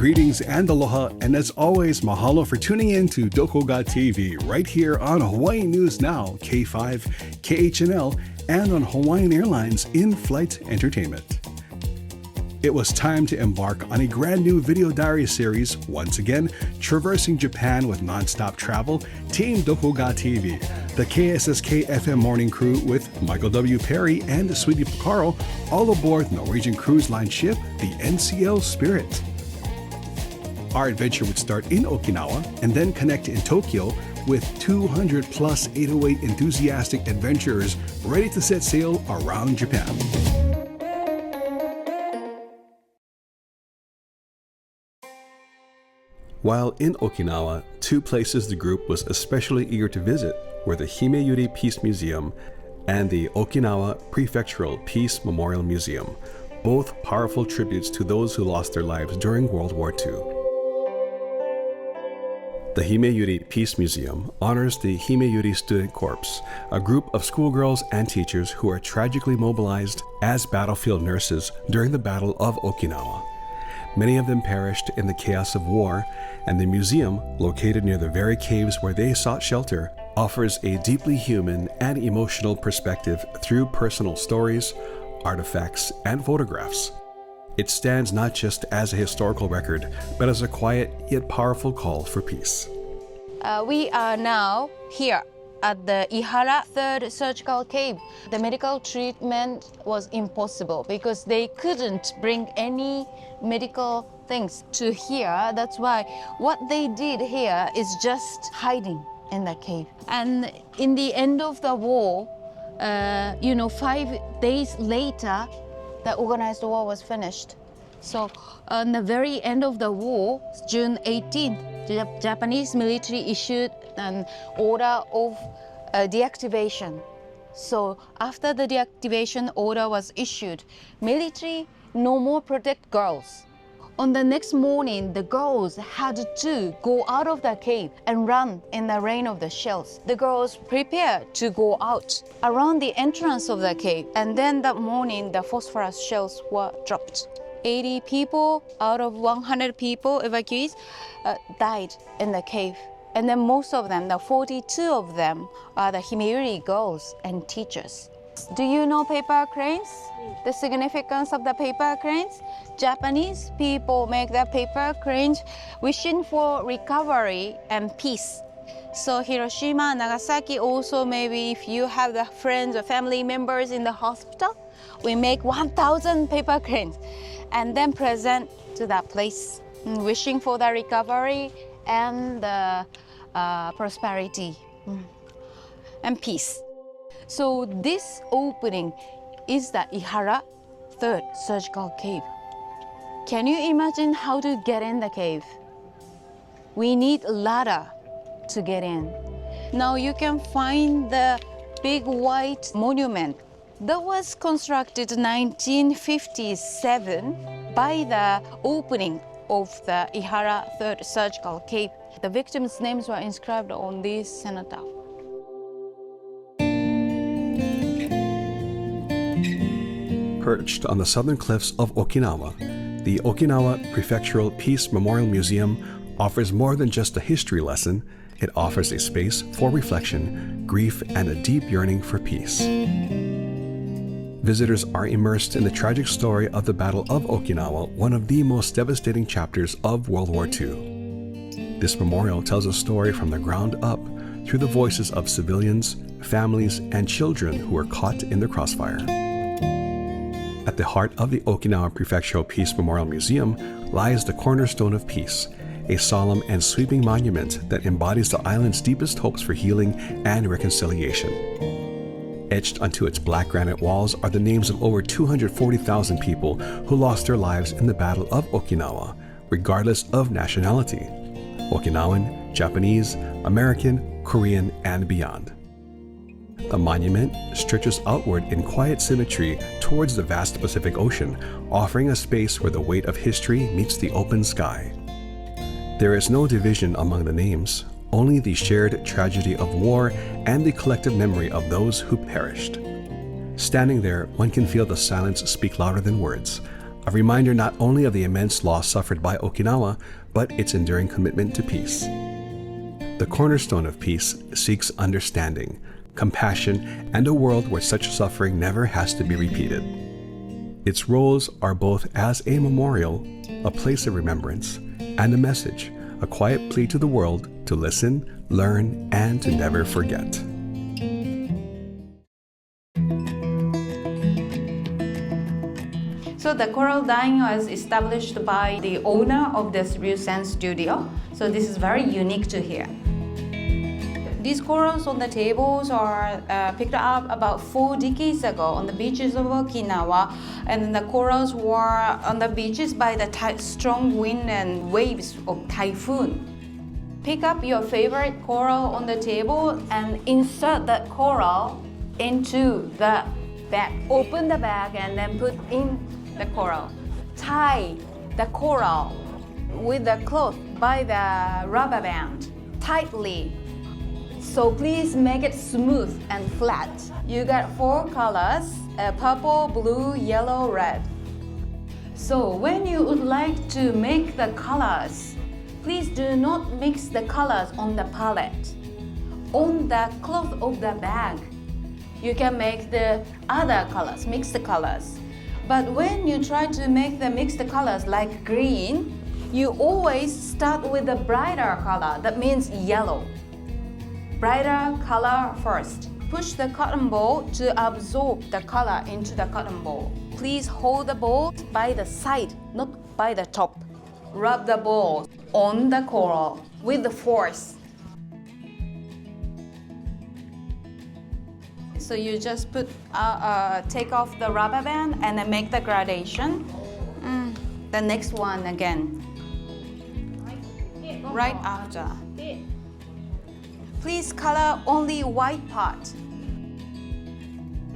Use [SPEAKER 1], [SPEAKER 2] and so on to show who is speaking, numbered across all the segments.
[SPEAKER 1] greetings and aloha, and as always, mahalo for tuning in to Doko Ga TV right here on Hawaii News Now, K5, KHNL, and on Hawaiian Airlines in-flight entertainment. It was time to embark on a brand new video diary series, once again, traversing Japan with non-stop travel, Team Doko Ga TV, the KSSK FM morning crew with Michael W. Perry and Sweetie Picaro, all aboard Norwegian cruise line ship, the NCL Spirit. Our adventure would start in Okinawa and then connect in Tokyo with 200 plus 808 enthusiastic adventurers ready to set sail around Japan. While in Okinawa, two places the group was especially eager to visit were the Himeyuri Peace Museum and the Okinawa Prefectural Peace Memorial Museum, both powerful tributes to those who lost their lives during World War II. The Himeyuri Peace Museum honors the Himeyuri Student Corps, a group of schoolgirls and teachers who are tragically mobilized as battlefield nurses during the Battle of Okinawa. Many of them perished in the chaos of war, and the museum, located near the very caves where they sought shelter, offers a deeply human and emotional perspective through personal stories, artifacts, and photographs. It stands not just as a historical record, but as a quiet yet powerful call for peace.
[SPEAKER 2] We are now here at the Ihara 3rd Surgical Cave. The medical treatment was impossible because they couldn't bring any medical things to here. That's why what they did here is just hiding in the cave. And in the end of the war, 5 days later, the organized war was finished. So on the very end of the war, June 18th, the Japanese military issued an order of deactivation. So after the deactivation order was issued, military no more protect girls. On the next morning, the girls had to go out of the cave and run in the rain of the shells. The girls prepared to go out around the entrance of the cave. And then that morning, the phosphorus shells were dropped. 80 people out of 100 people, evacuees, died in the cave. And then most of them, the 42 of them, are the Himeyuri girls and teachers. Do you know paper cranes? The significance of the paper cranes? Japanese people make the paper cranes wishing for recovery and peace. So Hiroshima, Nagasaki also, maybe if you have the friends or family members in the hospital, we make 1,000 paper cranes and then present to that place, wishing for the recovery and the prosperity and peace. So this opening is the Ihara 3rd Surgical Cave. Can you imagine how to get in the cave? We need a ladder to get in. Now you can find the big white monument that was constructed in 1957 by the opening of the Ihara 3rd Surgical Cave. The victims' names were inscribed on this cenotaph.
[SPEAKER 1] Perched on the southern cliffs of Okinawa, the Okinawa Prefectural Peace Memorial Museum offers more than just a history lesson. It offers a space for reflection, grief, and a deep yearning for peace. Visitors are immersed in the tragic story of the Battle of Okinawa, one of the most devastating chapters of World War II. This memorial tells a story from the ground up through the voices of civilians, families, and children who were caught in the crossfire. At the heart of the Okinawa Prefectural Peace Memorial Museum lies the Cornerstone of Peace, a solemn and sweeping monument that embodies the island's deepest hopes for healing and reconciliation. Etched onto its black granite walls are the names of over 240,000 people who lost their lives in the Battle of Okinawa, regardless of nationality: Okinawan, Japanese, American, Korean, and beyond. The monument stretches outward in quiet symmetry towards the vast Pacific Ocean, offering a space where the weight of history meets the open sky. There is no division among the names, only the shared tragedy of war and the collective memory of those who perished. Standing there, one can feel the silence speak louder than words, a reminder not only of the immense loss suffered by Okinawa, but its enduring commitment to peace. The cornerstone of peace seeks understanding, compassion, and a world where such suffering never has to be repeated. Its roles are both as a memorial, a place of remembrance, and a message, a quiet plea to the world to listen, learn, and to never forget.
[SPEAKER 2] So the coral dyeing was established by the owner of this Ryusen studio. So this is very unique to here. These corals on the tables are picked up about 4 decades ago on the beaches of Okinawa, and the corals were on the beaches by the strong wind and waves of typhoon. Pick up your favorite coral on the table and insert that coral into the bag. Open the bag and then put in the coral. Tie the coral with the cloth by the rubber band tightly. So please make it smooth and flat. You got 4 colors, purple, blue, yellow, red. So when you would like to make the colors, please do not mix the colors on the palette. On the cloth of the bag, you can make the other colors, mix the colors. But when you try to make the mixed colors like green, you always start with the brighter color, that means yellow. Brighter color first. Push the cotton ball to absorb the color into the cotton ball. Please hold the ball by the side, not by the top. Rub the ball on the coral with the force. So you just take off the rubber band and then make the gradation. The next one again. Right after. Please color only white part.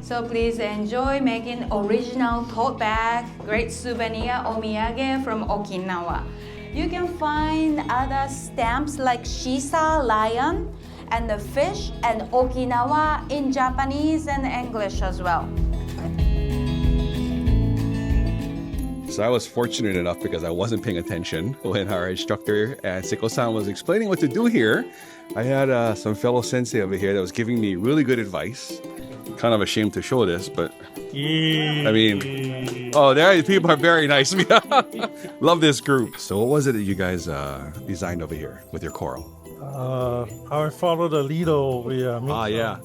[SPEAKER 2] So please enjoy making original tote bag, great souvenir omiyage from Okinawa. You can find other stamps like Shisa lion and the fish and Okinawa in Japanese and English as well.
[SPEAKER 1] So I was fortunate enough because I wasn't paying attention when our instructor and Seiko-san was explaining what to do here. I had some fellow sensei over here that was giving me really good advice. Kind of ashamed to show this, but I mean, oh, there people are very nice. Love this group. So what was it that you guys designed over here with your coral?
[SPEAKER 3] I followed the leader over here.
[SPEAKER 1] Yeah.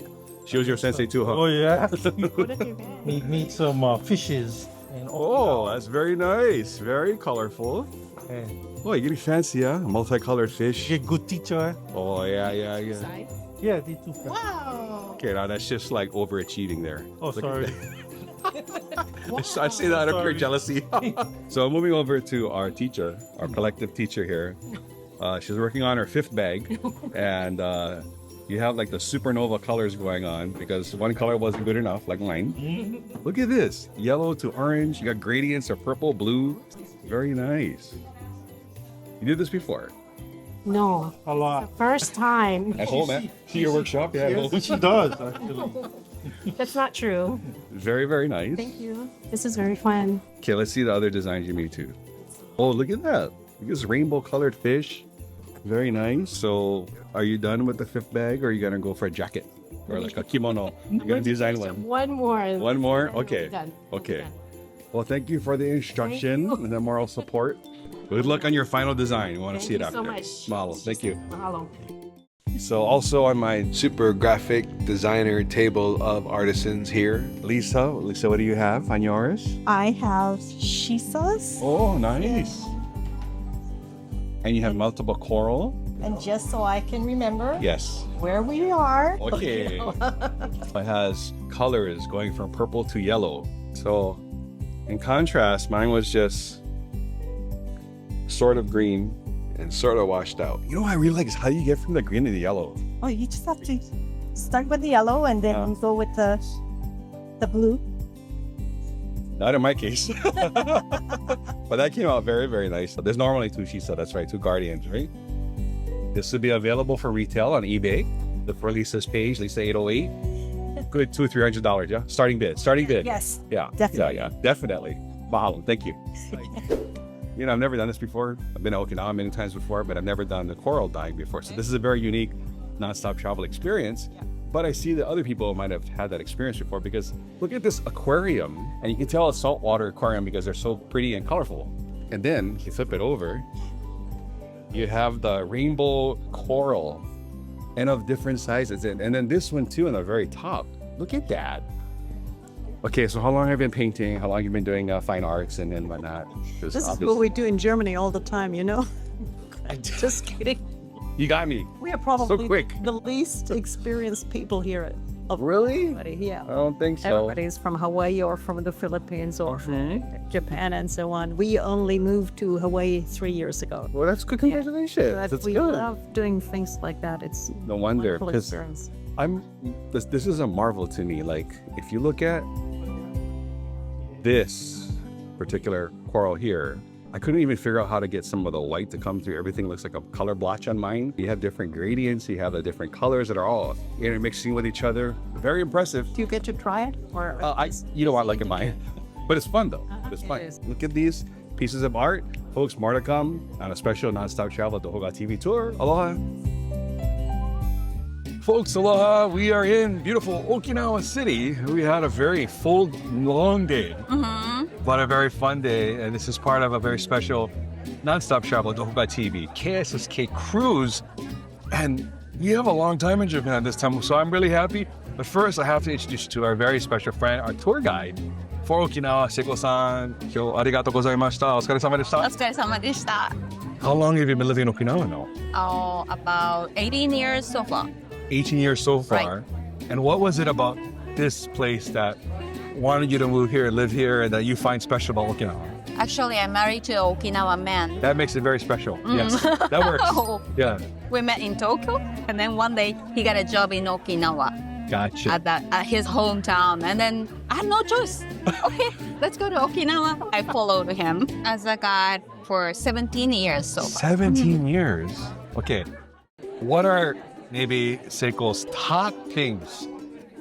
[SPEAKER 1] She was your sensei too, huh?
[SPEAKER 3] Oh, yeah. meet some fishes. And
[SPEAKER 1] oh, that's very nice. Very colorful.
[SPEAKER 3] Yeah.
[SPEAKER 1] Oh, you're getting fancy, huh? Multicolored fish.
[SPEAKER 3] Get good teacher.
[SPEAKER 1] Oh, yeah.
[SPEAKER 3] Yeah, they too.
[SPEAKER 4] Wow.
[SPEAKER 1] Okay, now that's just like overachieving there.
[SPEAKER 3] Oh, sorry.
[SPEAKER 1] I say that out of pure jealousy. So moving over to our teacher, our collective teacher here. She's working on her 5th bag, and you have like the supernova colors going on because one color wasn't good enough, like mine. Look at this, yellow to orange. You got gradients of purple, blue. Very nice. You did this before?
[SPEAKER 4] No.
[SPEAKER 3] A lot.
[SPEAKER 4] First time.
[SPEAKER 1] At home, man. See your workshop? Yeah, at home.
[SPEAKER 3] She does, actually.
[SPEAKER 4] That's not true.
[SPEAKER 1] Very, very nice.
[SPEAKER 4] Thank you. This is very fun.
[SPEAKER 1] Okay, let's see the other designs you made too. Oh, look at that. Look at this rainbow colored fish. Very nice. So are you done with the 5th bag or are you going to go for a jacket or like a kimono? You're going to design one.
[SPEAKER 4] One more.
[SPEAKER 1] One more? Okay.
[SPEAKER 4] Done.
[SPEAKER 1] Okay.
[SPEAKER 4] Done.
[SPEAKER 1] Well, thank you for the instruction and the moral support. Good luck on your final design. We want to see it
[SPEAKER 4] Thank you
[SPEAKER 1] after.
[SPEAKER 4] so much.
[SPEAKER 1] Mahalo. Thank you.
[SPEAKER 4] Mahalo.
[SPEAKER 1] So also on my super graphic designer table of artisans here, Lisa, what do you have on yours?
[SPEAKER 5] I have shisas,
[SPEAKER 1] Oh, nice. And you have multiple coral?
[SPEAKER 5] and just so I can remember
[SPEAKER 1] Yes.
[SPEAKER 5] where we are.
[SPEAKER 1] Okay. It has colors going from purple to yellow. So in contrast, mine was just sort of green and sort of washed out. You know what I really like is how you get from the green to the yellow.
[SPEAKER 5] Oh, you just have to start with the yellow and then go with the blue.
[SPEAKER 1] Not in my case. But that came out very, very nice. There's normally 2 shisa, that's right, 2 guardians, right? This will be available for retail on eBay. Look for Lisa's page, Lisa808. Good $200-300, yeah? Starting bid.
[SPEAKER 5] Yes,
[SPEAKER 1] Yeah.
[SPEAKER 5] definitely.
[SPEAKER 1] Yeah, definitely. Mahalo. Thank you. You know, I've never done this before. I've been to Okinawa many times before, but I've never done the coral dyeing before. So this is a very unique nonstop travel experience. But I see that other people might have had that experience before, because look at this aquarium, and you can tell it's saltwater aquarium because they're so pretty and colorful. And then you flip it over, you have the rainbow coral, and of different sizes. And then this one too on the very top. Look at that. Okay, so how long have you been painting? How long have you been doing fine arts and then whatnot?
[SPEAKER 6] This is what we do in Germany all the time, you know? Just kidding.
[SPEAKER 1] You got me.
[SPEAKER 6] We are probably
[SPEAKER 1] So quick.
[SPEAKER 6] the least experienced people here. Of
[SPEAKER 1] Really?
[SPEAKER 6] everybody, yeah.
[SPEAKER 1] I don't think so.
[SPEAKER 6] Everybody's from Hawaii or from the Philippines or from Japan and so on. We only moved to Hawaii 3 years ago.
[SPEAKER 1] Well, that's good. Congratulations.
[SPEAKER 6] But
[SPEAKER 1] That's
[SPEAKER 6] we
[SPEAKER 1] good.
[SPEAKER 6] love doing things like that. It's
[SPEAKER 1] No wonder,
[SPEAKER 6] wonderful
[SPEAKER 1] because
[SPEAKER 6] experience.
[SPEAKER 1] this is a marvel to me. Like, if you look at this particular coral here, I couldn't even figure out how to get some of the white to come through. Everything looks like a color blotch on mine. You have different gradients, you have the different colors that are all intermixing with each other. Very impressive.
[SPEAKER 6] Do you get to try it? Or
[SPEAKER 1] You don't want like in mine, but it's fun though. It's fun.
[SPEAKER 6] It is.
[SPEAKER 1] Look at these pieces of art. Folks, more to come on a special nonstop travel Doko Ga TV tour. Aloha. Folks, aloha. We are in beautiful Okinawa City. We had a very full, long day, but a very fun day. And this is part of a very special nonstop travel Doko Ga TV KSSK cruise. And we have a long time in Japan this time, so I'm really happy. But first, I have to introduce you to our very special friend, our tour guide for Okinawa, Seiko-san. Kyou arigatou gozaimashita. Otsukaresama deshita.
[SPEAKER 2] お疲れ様でした。
[SPEAKER 1] How long have you been living in Okinawa now?
[SPEAKER 2] Oh, about 18 years so far.
[SPEAKER 1] 18 years so far. And what was it about this place that wanted you to move here, live here, and that you find special about Okinawa?
[SPEAKER 2] Actually, I'm married to an Okinawan man.
[SPEAKER 1] That makes it very special. Yes, that works. Yeah,
[SPEAKER 2] We met in Tokyo, and then one day he got a job in Okinawa
[SPEAKER 1] gotcha.
[SPEAKER 2] at his hometown. And then I had no choice. Okay, let's go to Okinawa. I followed him as a guide for 17 years so far.
[SPEAKER 1] 17 years. Okay, what are maybe Seiko's top things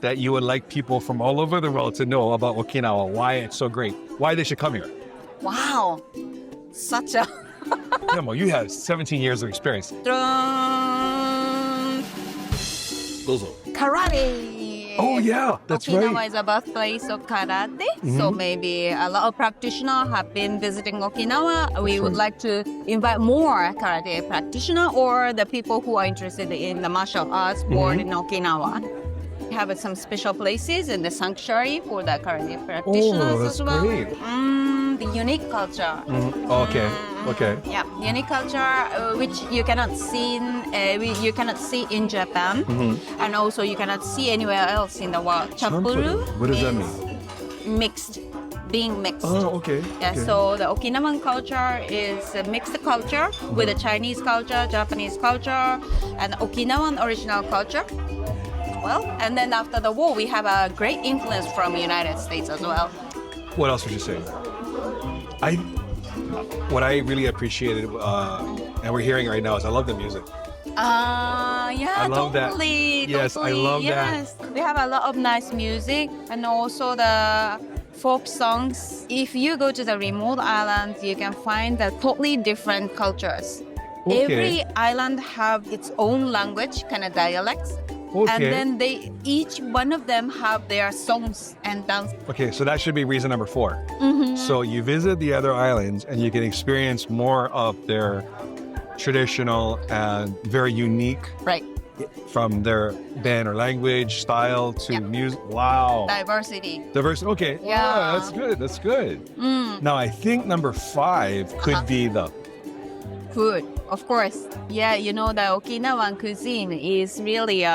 [SPEAKER 1] that you would like people from all over the world to know about Okinawa? Why it's so great? Why they should come here?
[SPEAKER 2] Wow, such a
[SPEAKER 1] Nemo, you have 17 years of experience.
[SPEAKER 2] karate.
[SPEAKER 1] Oh yeah, that's
[SPEAKER 2] Okinawa
[SPEAKER 1] right.
[SPEAKER 2] is a birthplace of karate, so maybe a lot of practitioners have been visiting Okinawa. We would like to invite more karate practitioners or the people who are interested in the martial arts born in Okinawa. We have some special places in the sanctuary for the karate practitioners
[SPEAKER 1] that's
[SPEAKER 2] as well.
[SPEAKER 1] great.
[SPEAKER 2] The unique culture.
[SPEAKER 1] Okay, okay.
[SPEAKER 2] Yeah, unique culture which you cannot see in Japan, and also you cannot see anywhere else in the world. Champuru.
[SPEAKER 1] What does that
[SPEAKER 2] means
[SPEAKER 1] mean?
[SPEAKER 2] Mixed, being mixed.
[SPEAKER 1] Oh, okay.
[SPEAKER 2] Yeah,
[SPEAKER 1] okay.
[SPEAKER 2] so the Okinawan culture is a mixed culture with the Chinese culture, Japanese culture, and Okinawan original culture. Well, and then after the war, we have a great influence from United States as well.
[SPEAKER 1] What else would you say? What I really appreciated, and we're hearing right now, is I love the music.
[SPEAKER 2] Yeah,
[SPEAKER 1] I love that.
[SPEAKER 2] totally.
[SPEAKER 1] Yes, I love that.
[SPEAKER 2] yes. We have a lot of nice music and also the folk songs. If you go to the remote islands, you can find the totally different cultures.
[SPEAKER 1] Okay.
[SPEAKER 2] Every island have its own language, kind of dialects.
[SPEAKER 1] Okay.
[SPEAKER 2] And then each one of them have their songs and dance.
[SPEAKER 1] Okay, so that should be reason number 4. So you visit the other islands and you can experience more of their traditional and very unique,
[SPEAKER 2] Right.
[SPEAKER 1] from their band or language, style to music. Wow.
[SPEAKER 2] Diversity.
[SPEAKER 1] Diverse. Okay.
[SPEAKER 2] Yeah.
[SPEAKER 1] That's good. That's good. Now, I think number 5 could be the
[SPEAKER 2] Food, of course. Yeah, you know, the Okinawan cuisine is really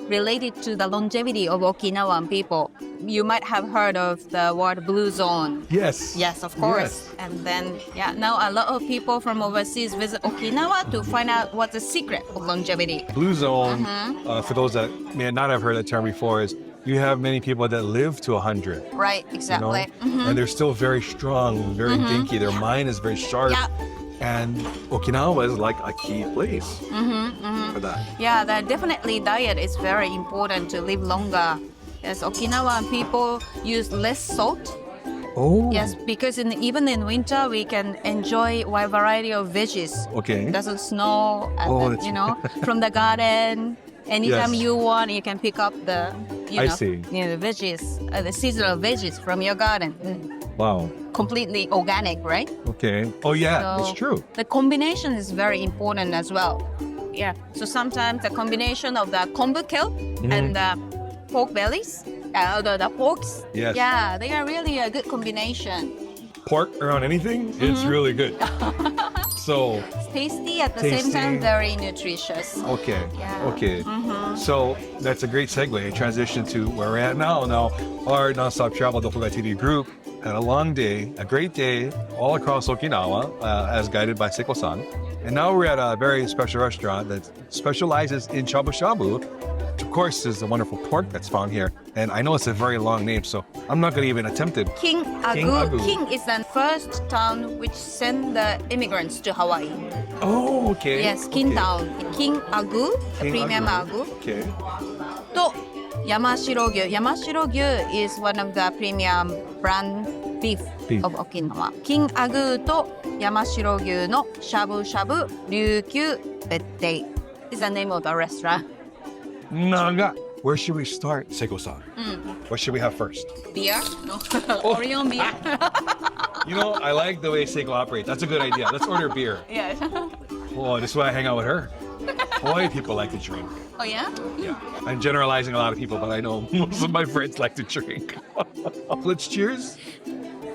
[SPEAKER 2] related to the longevity of Okinawan people. You might have heard of the word blue zone.
[SPEAKER 1] Yes.
[SPEAKER 2] Yes, of course. And then, yeah, now a lot of people from overseas visit Okinawa to find out what's the secret of longevity.
[SPEAKER 1] Blue zone, for those that may not have heard that term before, is you have many people that live to 100.
[SPEAKER 2] Right,
[SPEAKER 1] You know?
[SPEAKER 2] exactly.
[SPEAKER 1] And they're still very strong, very dinky. Their mind is very sharp.
[SPEAKER 2] Yeah.
[SPEAKER 1] And Okinawa is like a key place for that.
[SPEAKER 2] Yeah, definitely diet is very important to live longer. Yes, Okinawan people use less salt
[SPEAKER 1] Oh.
[SPEAKER 2] Yes, because even in winter we can enjoy wide variety of veggies.
[SPEAKER 1] Okay.
[SPEAKER 2] Doesn't snow, and
[SPEAKER 1] Oh,
[SPEAKER 2] then,
[SPEAKER 1] that's-
[SPEAKER 2] you know, from the garden. Anytime
[SPEAKER 1] Yes.
[SPEAKER 2] you want, you can pick up the,
[SPEAKER 1] I see.
[SPEAKER 2] the veggies, the seasonal veggies from your garden.
[SPEAKER 1] Wow.
[SPEAKER 2] Completely organic, right?
[SPEAKER 1] Okay. Oh yeah,
[SPEAKER 2] So
[SPEAKER 1] it's true.
[SPEAKER 2] The combination is very important as well. Yeah. So sometimes the combination of the kombu kelp and the pork bellies, the porks.
[SPEAKER 1] Yes.
[SPEAKER 2] Yeah, they are really a good combination.
[SPEAKER 1] Pork around anything, it's really good. So,
[SPEAKER 2] It's tasty at the
[SPEAKER 1] Tasty.
[SPEAKER 2] same time, very nutritious.
[SPEAKER 1] okay.
[SPEAKER 2] Yeah.
[SPEAKER 1] Okay. So that's a great segue. Transition to where we're at now. Now, our nonstop travel Doko Ga TV group had a long day, a great day all across Okinawa, as guided by Seiko-san. And now we're at a very special restaurant that specializes in shabu shabu. Which of course is the wonderful pork that's found here. And I know it's a very long name, so I'm not going to even attempt it.
[SPEAKER 2] King
[SPEAKER 1] King
[SPEAKER 2] Agu.
[SPEAKER 1] Agu.
[SPEAKER 2] King is the first town which sent the immigrants to Hawaii.
[SPEAKER 1] Oh, okay.
[SPEAKER 2] Yes, King
[SPEAKER 1] Okay.
[SPEAKER 2] Town. King Agu, the
[SPEAKER 1] King
[SPEAKER 2] premium
[SPEAKER 1] Agu.
[SPEAKER 2] Agu.
[SPEAKER 1] Okay.
[SPEAKER 2] To Yamashiro Gyu. Yamashiro Gyu is one of the premium brand beef
[SPEAKER 1] Beef.
[SPEAKER 2] of Okinawa. King Agu to Yamashiro Gyu no shabu shabu ryukyu bettei is the name of the restaurant.
[SPEAKER 1] Naga. Where should we start, Seiko-san? What should we have first?
[SPEAKER 2] Beer? No. Orion beer.
[SPEAKER 1] You know, I like the way Seiko operates. That's a good idea. Let's order beer.
[SPEAKER 2] Yeah.
[SPEAKER 1] Oh, this is why I hang out with her. Hawaii people like to drink.
[SPEAKER 2] Oh yeah?
[SPEAKER 1] Yeah. I'm generalizing a lot of people, but I know most of my friends like to drink. Let's cheers.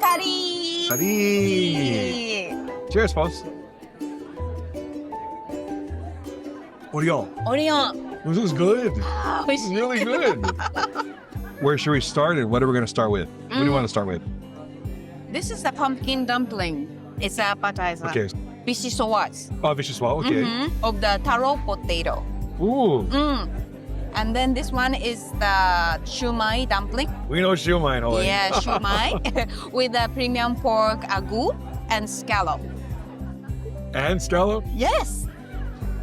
[SPEAKER 2] Kari!
[SPEAKER 1] Kari! Cheers, folks. Orion.
[SPEAKER 2] Orion.
[SPEAKER 1] This is good. This is really good. Where should we start and what are we going to start with? What do you want to start with?
[SPEAKER 2] This is the pumpkin dumpling. It's a appetizer.
[SPEAKER 1] Okay.
[SPEAKER 2] Bishisowas.
[SPEAKER 1] Oh, vicious wall. Okay.
[SPEAKER 2] Of the taro potato.
[SPEAKER 1] Ooh.
[SPEAKER 2] And then this one is the shumai dumpling.
[SPEAKER 1] We know shumai in Hawaii.
[SPEAKER 2] Yeah, shumai with the premium pork agu and scallop.
[SPEAKER 1] And scallop?
[SPEAKER 2] Yes.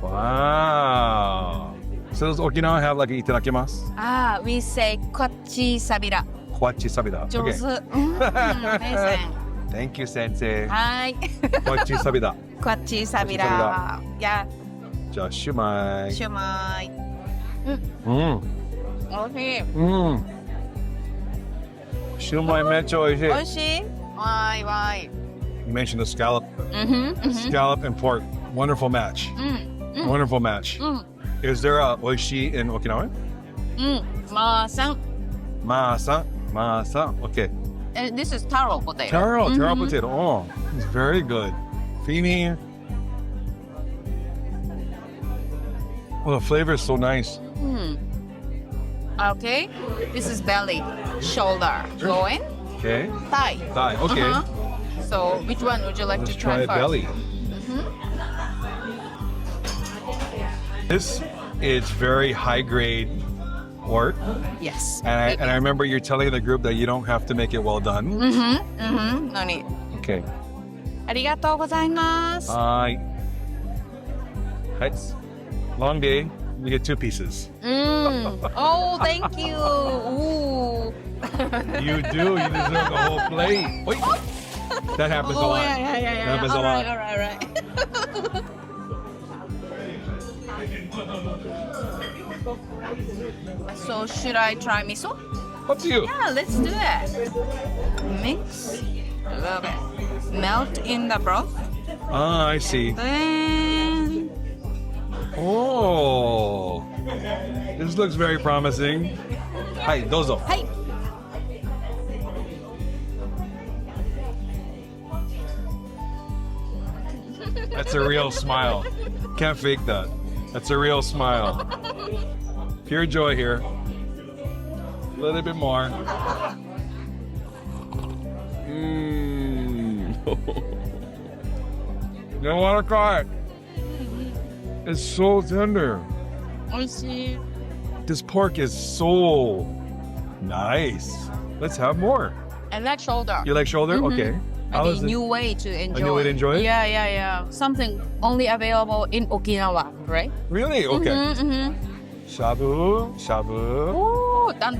[SPEAKER 1] Wow. So does Okinawa have like itadakimasu?
[SPEAKER 2] Ah, we say kochi sabira.
[SPEAKER 1] Huachi sabida.
[SPEAKER 2] 上
[SPEAKER 1] Okay.
[SPEAKER 2] 手。amazing.
[SPEAKER 1] Thank you, sensei.
[SPEAKER 2] はい。
[SPEAKER 1] Huachi sabida.
[SPEAKER 2] kochi sabira. Yeah,
[SPEAKER 1] じゃあ、シュマイ。
[SPEAKER 2] shumai.
[SPEAKER 1] うん。
[SPEAKER 2] おいしい。
[SPEAKER 1] うん。シュマイめっちゃ美味しい。
[SPEAKER 2] おいしい。わいわい。
[SPEAKER 1] You mentioned the scallop. Scallop and pork. Wonderful match. Wonderful match. Is there a oishi in Okinawa?
[SPEAKER 2] まあさん。
[SPEAKER 1] Masa. Masa. Okay.
[SPEAKER 2] And this is taro potato.
[SPEAKER 1] Taro. Taro potato. Oh, it's very good. Creamy. Oh, the flavor is so nice.
[SPEAKER 2] Okay. This is belly, shoulder, loin,
[SPEAKER 1] Okay.
[SPEAKER 2] thigh.
[SPEAKER 1] Thigh. Okay.
[SPEAKER 2] So which one would you like
[SPEAKER 1] Let's
[SPEAKER 2] to try
[SPEAKER 1] try
[SPEAKER 2] first?
[SPEAKER 1] belly. This is very high grade pork.
[SPEAKER 2] Yes.
[SPEAKER 1] And I remember you're telling the group that you don't have to make it well done.
[SPEAKER 2] No need.
[SPEAKER 1] Okay.
[SPEAKER 2] ありがとうございます。
[SPEAKER 1] Hi. Long day. You get 2 pieces.
[SPEAKER 2] Oh, thank you. Ooh.
[SPEAKER 1] You do. You deserve the whole plate. Wait. That happens a
[SPEAKER 2] Oh,
[SPEAKER 1] lot.
[SPEAKER 2] yeah.
[SPEAKER 1] That happens a
[SPEAKER 2] All
[SPEAKER 1] lot.
[SPEAKER 2] right. So should I try miso?
[SPEAKER 1] Up to you.
[SPEAKER 2] Yeah, let's do it. Mix a little bit. Melt in the broth.
[SPEAKER 1] Ah, I see.
[SPEAKER 2] Then
[SPEAKER 1] Oh. This looks very promising. Hi, dozo.
[SPEAKER 2] Hi.
[SPEAKER 1] That's a real smile. Can't fake that. That's a real smile. Pure joy here. A little bit more. You don't want to cry. It's so tender.
[SPEAKER 2] 美味しい。
[SPEAKER 1] This pork is so nice. Let's have more.
[SPEAKER 2] I like shoulder.
[SPEAKER 1] You like shoulder? Okay. How
[SPEAKER 2] Maybe
[SPEAKER 1] is it?
[SPEAKER 2] new way to enjoy.
[SPEAKER 1] new way to enjoy it?
[SPEAKER 2] Yeah. Something only available in Okinawa, right?
[SPEAKER 1] Really? Okay. Shabu, shabu.
[SPEAKER 2] Oh, dan.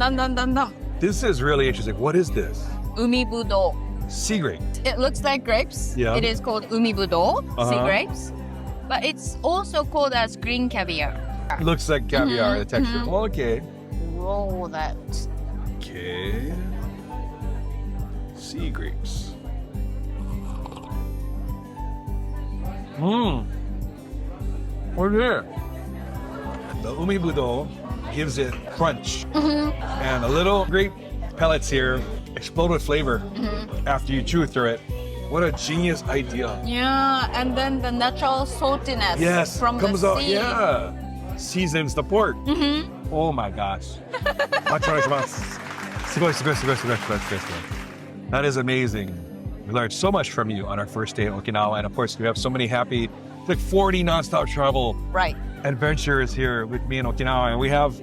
[SPEAKER 1] This is really interesting. What is this?
[SPEAKER 2] 海ぶどう。
[SPEAKER 1] Sea grape.
[SPEAKER 2] It looks like grapes.
[SPEAKER 1] Yeah.
[SPEAKER 2] It is called umibudo, sea
[SPEAKER 1] Uh-huh.
[SPEAKER 2] grapes. But it's also called as green caviar.
[SPEAKER 1] Looks like caviar, the texture. Okay.
[SPEAKER 2] Roll that.
[SPEAKER 1] Okay. Sea grapes. Mmm. What's there? The umibudo gives it crunch. And a little grape pellets here explode with flavor after you chew through it. What a genius idea.
[SPEAKER 2] Yeah, and then the natural saltiness
[SPEAKER 1] Yes,
[SPEAKER 2] from
[SPEAKER 1] comes
[SPEAKER 2] the
[SPEAKER 1] out.
[SPEAKER 2] sea.
[SPEAKER 1] Yeah. Seasons the pork. Oh my gosh. That is amazing. We learned so much from you on our first day in Okinawa. And of course, we have so many happy, like 40 nonstop travel
[SPEAKER 2] Right.
[SPEAKER 1] adventures here with me in Okinawa. And we have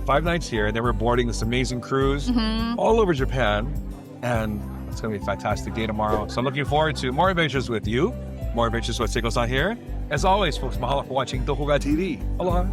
[SPEAKER 1] 5 nights here. And then we're boarding this amazing cruise all over Japan. And it's going to be a fantastic day tomorrow. So I'm looking forward to more adventures with you, more adventures with Seiko-san here. As always, folks, mahalo for watching Doko Ga TV. Aloha.